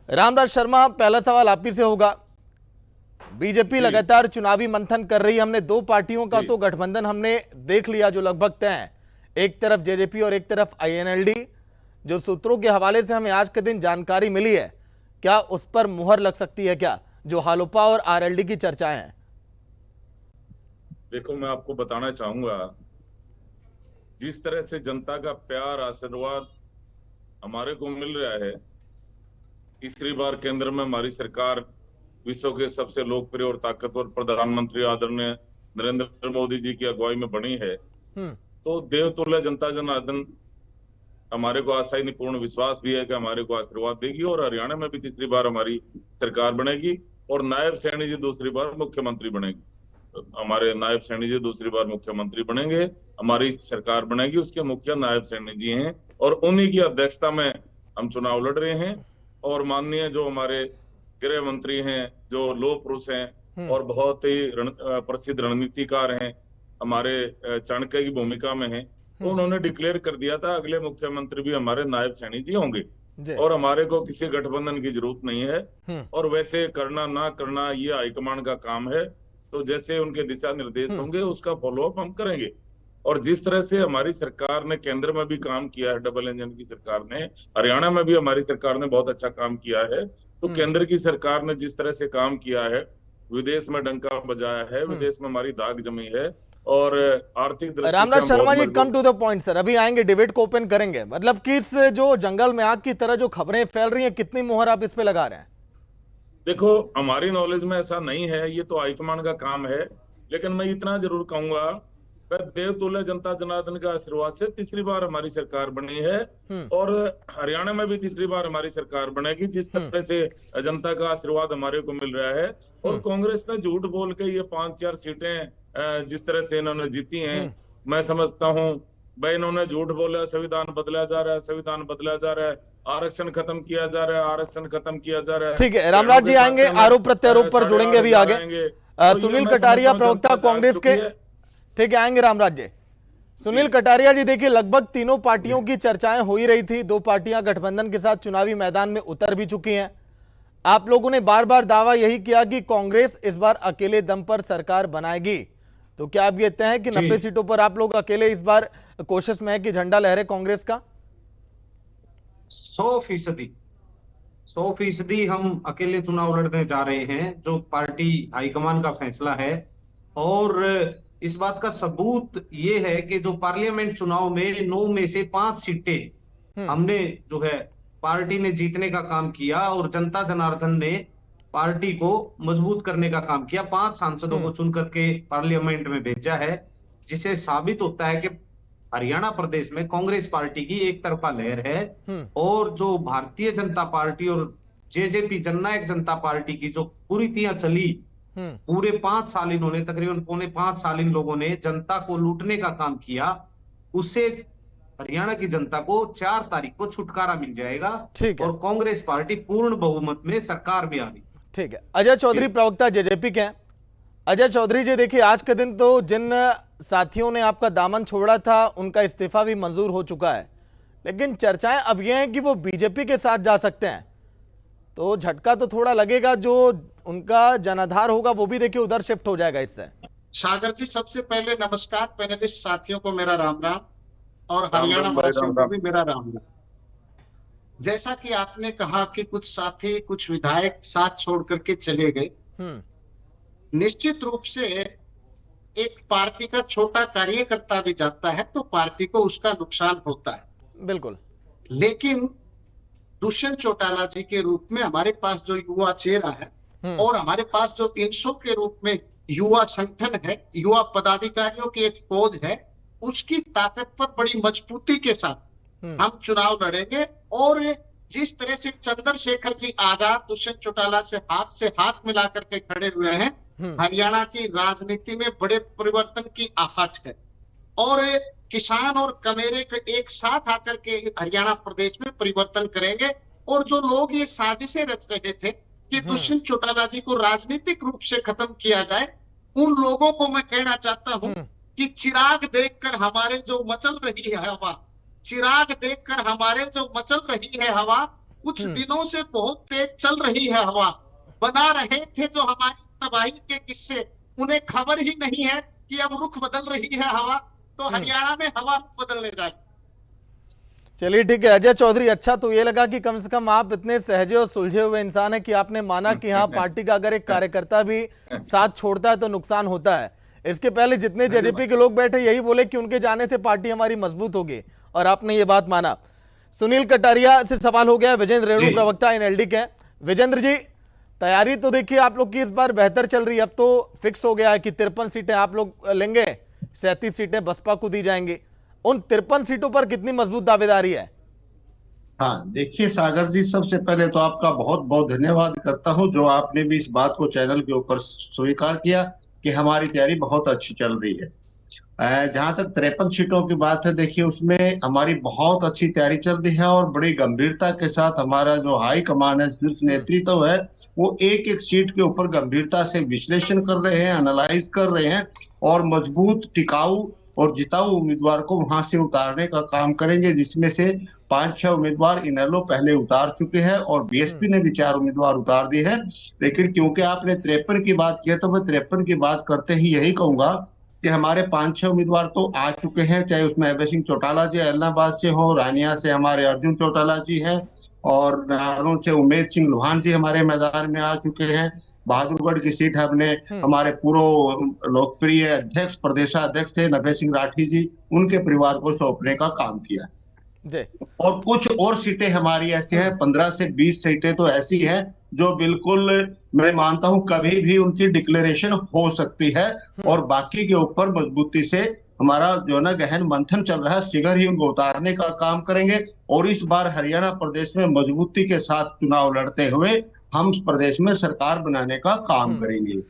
रामराज शर्मा, पहला सवाल आप ही से होगा। बीजेपी लगातार चुनावी मंथन कर रही है। हमने दो पार्टियों का तो गठबंधन हमने देख लिया जो लगभग तय है, एक तरफ जेजेपी और एक तरफ आईएनएलडी। जो सूत्रों के हवाले से हमें आज के दिन जानकारी मिली है, क्या उस पर मुहर लग सकती है क्या, जो हालोपा और आरएलडी की चर्चाएं हैं? देखो, मैं आपको बताना चाहूंगा, जिस तरह से जनता का प्यार आशीर्वाद हमारे को मिल रहा है, तीसरी बार केंद्र में हमारी सरकार विश्व के सबसे लोकप्रिय और ताकतवर प्रधानमंत्री आदरणीय नरेंद्र मोदी जी की अगुवाई में बनी है, तो देवतुल्य जनता जनार्दन हमारे को आशाहीन पूर्ण विश्वास भी है कि हमारे को आशीर्वाद देगी और हरियाणा में भी तीसरी बार हमारी सरकार बनेगी और नायब सैनी जी दूसरी बार मुख्यमंत्री बनेगी। हमारे नायब सैनी जी दूसरी बार मुख्यमंत्री बनेंगे, हमारी सरकार बनेगी, उसके मुखिया नायब सैनी जी हैं और उन्हीं की अध्यक्षता में हम चुनाव लड़ रहे हैं। और माननीय जो हमारे गृह मंत्री हैं, जो लोह पुरुष हैं और बहुत ही प्रसिद्ध रणनीतिकार हैं, हमारे चाणक्य की भूमिका में हैं, तो उन्होंने डिक्लेयर कर दिया था अगले मुख्यमंत्री भी हमारे नायब सैनी जी होंगे और हमारे को किसी गठबंधन की जरूरत नहीं है। और वैसे करना ना करना ये हाईकमान का काम है, तो जैसे उनके दिशा निर्देश होंगे उसका फॉलोअप हम करेंगे। और जिस तरह से हमारी सरकार ने केंद्र में भी काम किया है, डबल इंजन की सरकार ने, हरियाणा में भी हमारी सरकार ने बहुत अच्छा काम किया है, तो केंद्र की सरकार ने जिस तरह से काम किया है, विदेश में डंका बजाया है, विदेश में हमारी दाग जमी है और आर्थिक दृष्टि से Ramraj Sharma ji, come to the point sir, अभी आएंगे, डिबेट को ओपन करेंगे। मतलब कि इस जो जंगल में आग की तरह जो खबरें फैल रही हैं, कितनी मोहर आप इस पे लगा रहे हैं? देखो, हमारी नॉलेज में ऐसा नहीं है, ये तो हाईकमान का काम है, लेकिन मैं इतना जरूर कहूंगा, देवतुल्य जनता जनार्दन का आशीर्वाद से तीसरी बार हमारी सरकार बनी है और हरियाणा में भी तीसरी बार हमारी सरकार बनेगी, जिस तरह से जनता का आशीर्वाद हमारे को मिल रहा है। और कांग्रेस ने झूठ बोल के ये 5-4 सीटें जिस तरह से इन्होंने जीती हैं, मैं समझता हूँ भाई इन्होंने झूठ बोला, संविधान बदला जा रहा है, संविधान बदला जा रहा है, आरक्षण खत्म किया जा रहा है, आरक्षण खत्म किया जा रहा है। ठीक है, रामराज जी आएंगे, आरोप प्रत्यारोप पर जुड़ेंगे अभी आगे। सुनील कटारिया, प्रवक्ता कांग्रेस के, ठीक है, आएंगे रामराज जी। सुनील कटारिया जी, देखिए लगभग तीनों पार्टियों की चर्चाएं हो ही रही थी, दो पार्टियां गठबंधन के साथ चुनावी मैदान में उतर भी चुकी हैं। आप लोगों ने बार बार दावा यही किया कि कांग्रेस इस बार अकेले दम पर सरकार बनाएगी, तो क्या आप ये तय है कि 90 सीटों पर आप लोग अकेले इस बार कोशिश में है कि झंडा लहरे कांग्रेस का? 100% हम अकेले चुनाव लड़ने जा रहे हैं, जो पार्टी हाईकमान का फैसला है। और इस बात का सबूत ये है कि जो पार्लियामेंट चुनाव में 9 में से 5 सीटें हमने जो है पार्टी ने जीतने का काम किया और जनता जनार्दन ने पार्टी को मजबूत करने का काम किया। 5 सांसदों को चुन करके पार्लियामेंट में भेजा है, जिसे साबित होता है कि हरियाणा प्रदेश में कांग्रेस पार्टी की एक तरफा लहर है। और जो भारतीय जनता पार्टी और जेजेपी जननायक जनता पार्टी की जो कुरीतियां चली, पूरे 5 साल इन्होंने, तकरीबन पौने 5 साल इन लोगों ने जनता को लूटने का काम किया, उससे हरियाणा की जनता को 4 तारीख को छुटकारा मिल जाएगा और कांग्रेस पार्टी पूर्ण बहुमत में सरकार में आ रही। ठीक है, अजय चौधरी, प्रवक्ता जेजेपी के हैं। अजय चौधरी जी, देखिए आज के दिन तो जिन साथियों ने आपका दामन छोड़ा था उनका इस्तीफा भी मंजूर हो चुका है, लेकिन चर्चाएं अब यह हैं कि वो बीजेपी के साथ जा सकते हैं, तो झटका तो थोड़ा लगेगा, जो उनका जनाधार होगा वो भी देखिए उधर शिफ्ट हो जाएगा इससे। सागर जी, सबसे पहले नमस्कार पैनलिस्ट साथियों को मेरा राम राम और हरियाणा वासियों को भी मेरा राम राम। जैसा कि आपने कहा कि कुछ साथी, कुछ विधायक साथ छोड़ करके चले गए, निश्चित रूप से एक पार्टी का छोटा कार्यकर्ता भी जाता है तो पार्टी को उसका नुकसान होता है, बिल्कुल। लेकिन दुष्यंत चौटाला जी के रूप में हमारे पास जो युवा चेहरा है और हमारे पास जो 300 के रूप में युवा संगठन है, युवा पदाधिकारियों की एक फौज है, उसकी ताकत पर बड़ी मजबूती के साथ हम चुनाव लड़ेंगे। और जिस तरह से चंद्रशेखर जी आजाद दुष्यंत चौटाला से हाथ मिला करके खड़े हुए हैं, हरियाणा की राजनीति में बड़े परिवर्तन की आहट है और किसान और कमेरे के एक साथ आकर के हरियाणा प्रदेश में परिवर्तन करेंगे। और जो लोग ये साजिशें रच रहे थे कि दुष्यंत चौटाला जी को राजनीतिक रूप से खत्म किया जाए, उन लोगों को मैं कहना चाहता हूं कि चिराग देखकर हमारे जो मचल रही है हवा, चिराग देखकर हमारे जो मचल रही है हवा, कुछ दिनों से बहुत तेज चल रही है हवा। बना रहे थे जो हमारी तबाही के किस्से, उन्हें खबर ही नहीं है कि अब रुख बदल रही है हवा। तो हरियाणा में हवा रुख बदलने जाएगी। चलिए ठीक है अजय चौधरी, अच्छा तो ये लगा कि कम से कम आप इतने सहजे और सुलझे हुए इंसान हैं कि आपने माना कि हाँ पार्टी का अगर एक कार्यकर्ता भी साथ छोड़ता है तो नुकसान होता है। इसके पहले जितने जेजेपी के लोग बैठे यही बोले कि उनके जाने से पार्टी हमारी मजबूत होगी और आपने ये बात माना। सुनील कटारिया से सवाल हो गया, विजेंद्र रेणु प्रवक्ता एनएलडी के। विजेंद्र जी, तैयारी तो देखिए आप लोग की इस बार बेहतर चल रही है, अब तो फिक्स हो गया है कि 53 सीटें आप लोग लेंगे, 37 सीटें बसपा को दी जाएंगी। उन 53 सीटों पर कितनी मजबूत दावेदारी है? हाँ देखिए सागर जी, सबसे पहले तो आपका बहुत बहुत धन्यवाद करता हूं जो आपने भी इस बात को चैनल के ऊपर स्वीकार किया कि हमारी तैयारी बहुत अच्छी चल रही है। जहां तक 53 सीटों की बात है, देखिए उसमें हमारी बहुत अच्छी तैयारी चल रही है और बड़ी गंभीरता के साथ हमारा जो हाई कमान है, शीर्ष नेतृत्व है, वो एक एक सीट के ऊपर गंभीरता से विश्लेषण कर रहे हैं, एनालाइज कर रहे हैं और मजबूत, टिकाऊ और जिताऊ उम्मीदवार को वहां से उतारने का काम करेंगे, जिसमें से 5-6 उम्मीदवार इनेलो पहले उतार चुके हैं और बीएसपी ने भी 4 उम्मीदवार उतार दिए हैं। लेकिन क्योंकि आपने 53 की बात की है तो मैं 53 की बात करते ही यही कहूंगा कि हमारे 5-6 उम्मीदवार तो आ चुके हैं, चाहे उसमें अभय सिंह चौटाला जी इलाहाबाद से हो, रानिया से हमारे अर्जुन चौटाला जी हैं और नाहरौन से उमेद सिंह लोहान जी हमारे मैदान में आ चुके हैं। बहादुरगढ़ की सीट हमने हमारे पूर्व लोकप्रिय अध्यक्ष, प्रदेशाध्यक्ष थे अभय सिंह राठी जी, उनके परिवार को सौंपने का काम किया जी। और कुछ और सीटें हमारी ऐसी हैं, 15 से 20 सीटें तो ऐसी हैं जो बिल्कुल मैं मानता हूं कभी भी उनकी डिक्लेरेशन हो सकती है और बाकी के ऊपर मजबूती से हमारा जो ना गहन मंथन चल रहा है, शीघ्र ही उनको उतारने का काम करेंगे और इस बार हरियाणा प्रदेश में मजबूती के साथ चुनाव लड़ते हुए हम प्रदेश में सरकार बनाने का काम करेंगे।